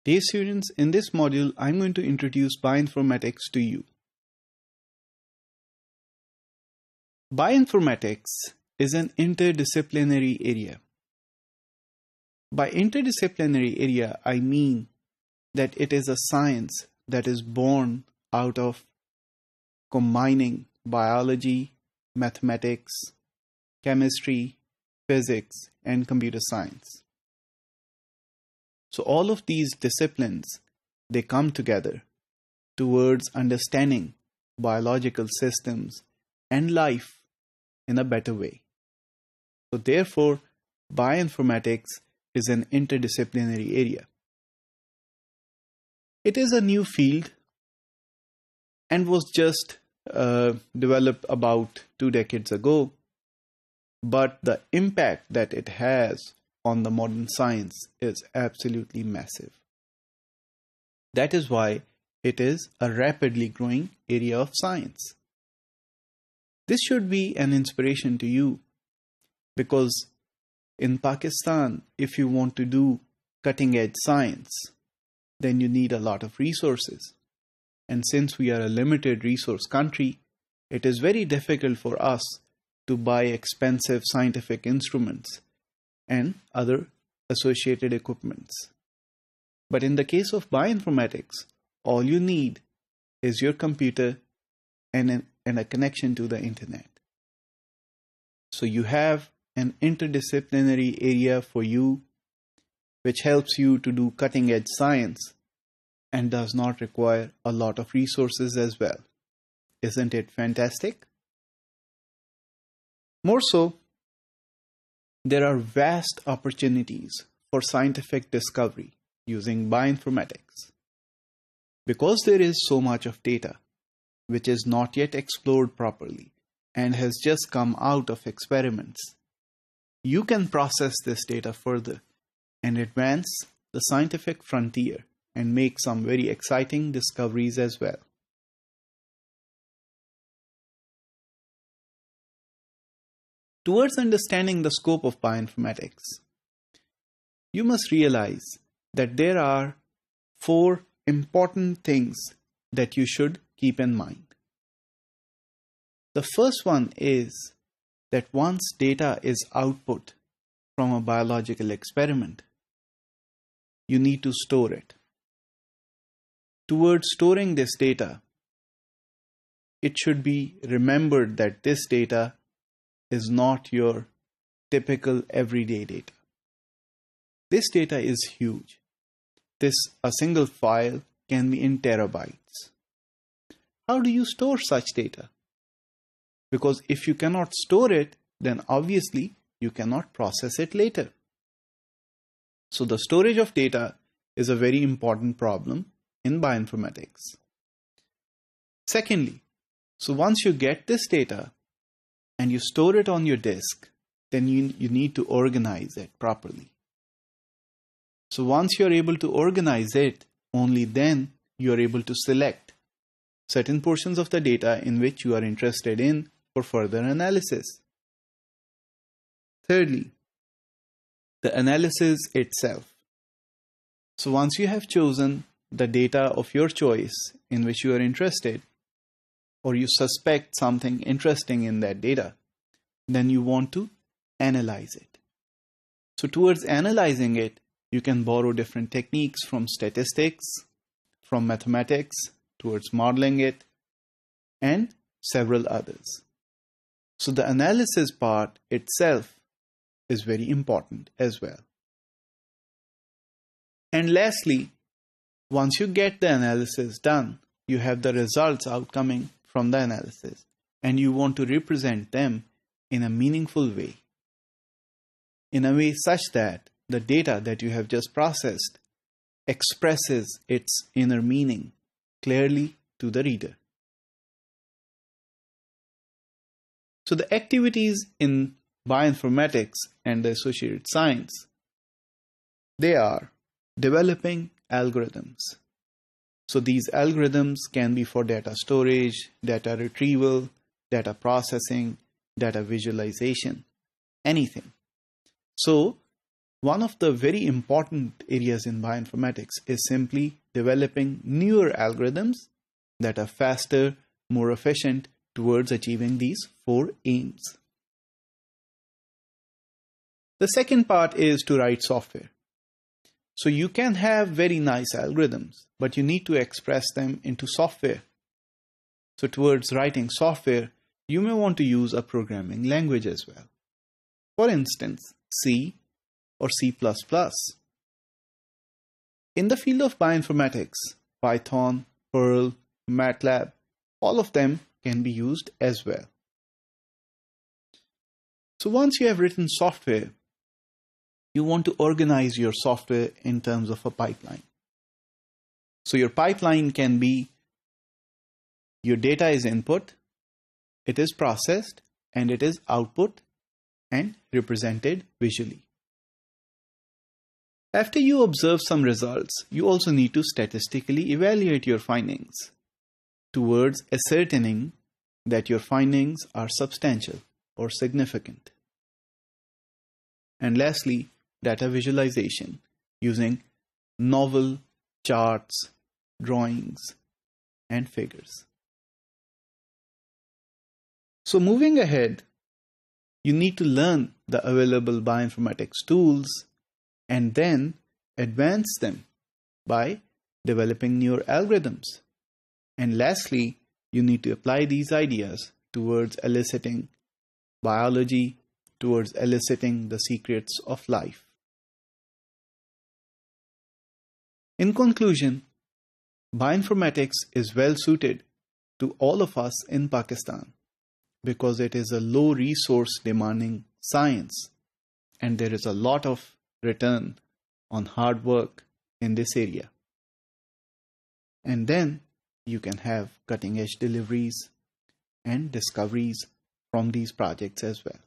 Dear students, in this module, I'm going to introduce bioinformatics to you. Bioinformatics is an interdisciplinary area. By interdisciplinary area, I mean that it is a science that is born out of combining biology, mathematics, chemistry, physics, and computer science. So all of these disciplines, they come together towards understanding biological systems and life in a better way. So therefore, bioinformatics is an interdisciplinary area. It is a new field and was just developed about 2 decades ago, but the impact that it has on the modern science is absolutely massive. That is why it is a rapidly growing area of science. This should be an inspiration to you because in Pakistan, if you want to do cutting edge science, then you need a lot of resources. And since we are a limited resource country, it is very difficult for us to buy expensive scientific instruments and other associated equipments. But in the case of bioinformatics, all you need is your computer and a connection to the internet. So you have an interdisciplinary area for you, which helps you to do cutting edge science and does not require a lot of resources as well. Isn't it fantastic? More so, there are vast opportunities for scientific discovery using bioinformatics. Because there is so much of data which is not yet explored properly and has just come out of experiments, you can process this data further and advance the scientific frontier and make some very exciting discoveries as well. Towards understanding the scope of bioinformatics, you must realize that there are 4 important things that you should keep in mind. The first one is that once data is output from a biological experiment, you need to store it. Towards storing this data, it should be remembered that this data is not your typical everyday data. This data is huge. A single file can be in terabytes. How do you store such data? Because if you cannot store it, then obviously you cannot process it later. So the storage of data is a very important problem in bioinformatics. Secondly, so once you get this data and you store it on your disk, then you need to organize it properly. So once you're able to organize it, only then you're able to select certain portions of the data in which you are interested in for further analysis. Thirdly, the analysis itself. So once you have chosen the data of your choice in which you are interested, or you suspect something interesting in that data, then you want to analyze it. So towards analyzing it, you can borrow different techniques from statistics, from mathematics, towards modeling it, and several others. So the analysis part itself is very important as well. And lastly, once you get the analysis done, you have the results outcoming from the analysis, and you want to represent them in a meaningful way, in a way such that the data that you have just processed expresses its inner meaning clearly to the reader. So the activities in bioinformatics and the associated science, they are developing algorithms. So these algorithms can be for data storage, data retrieval, data processing, data visualization, anything. So one of the very important areas in bioinformatics is simply developing newer algorithms that are faster, more efficient towards achieving these 4 aims. The second part is to write software. So you can have very nice algorithms, but you need to express them into software. So towards writing software, you may want to use a programming language as well. For instance, C or C++. In the field of bioinformatics, Python, Perl, MATLAB, all of them can be used as well. So once you have written software, you want to organize your software in terms of a pipeline. So your pipeline can be your data is input, it is processed, and it is output and represented visually. After you observe some results, you also need to statistically evaluate your findings towards ascertaining that your findings are substantial or significant. And lastly, data visualization using novel charts, drawings, and figures. So moving ahead, you need to learn the available bioinformatics tools and then advance them by developing newer algorithms. And lastly, you need to apply these ideas towards eliciting biology, towards eliciting the secrets of life. In conclusion, bioinformatics is well suited to all of us in Pakistan because it is a low resource demanding science and there is a lot of return on hard work in this area. And then you can have cutting edge deliveries and discoveries from these projects as well.